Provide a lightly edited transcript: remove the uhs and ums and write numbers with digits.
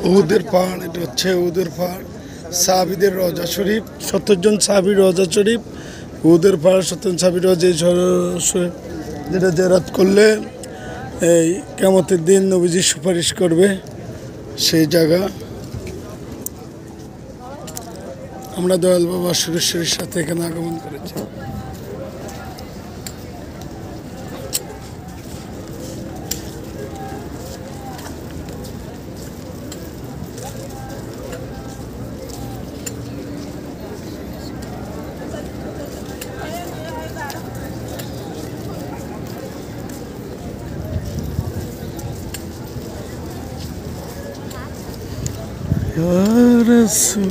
উহুদের পাহাড়, এটা হচ্ছে উহুদের পাহাড়, সাহাবীদের রওজা শরীফ, ৭০ জন সাহাবীর রওজা শরীফ, উহুদের পাহাড় ৭০ জন সাহাবীর রওজা, যেটা জিয়ারত করলে এই কিয়ামতের দিন নবীজি সুপারিশ করবে সেই জায়গা। আমরা দয়াল বাবা সুরেশ্বরের সাথে এখানে আগমন করেছি। Ya Resul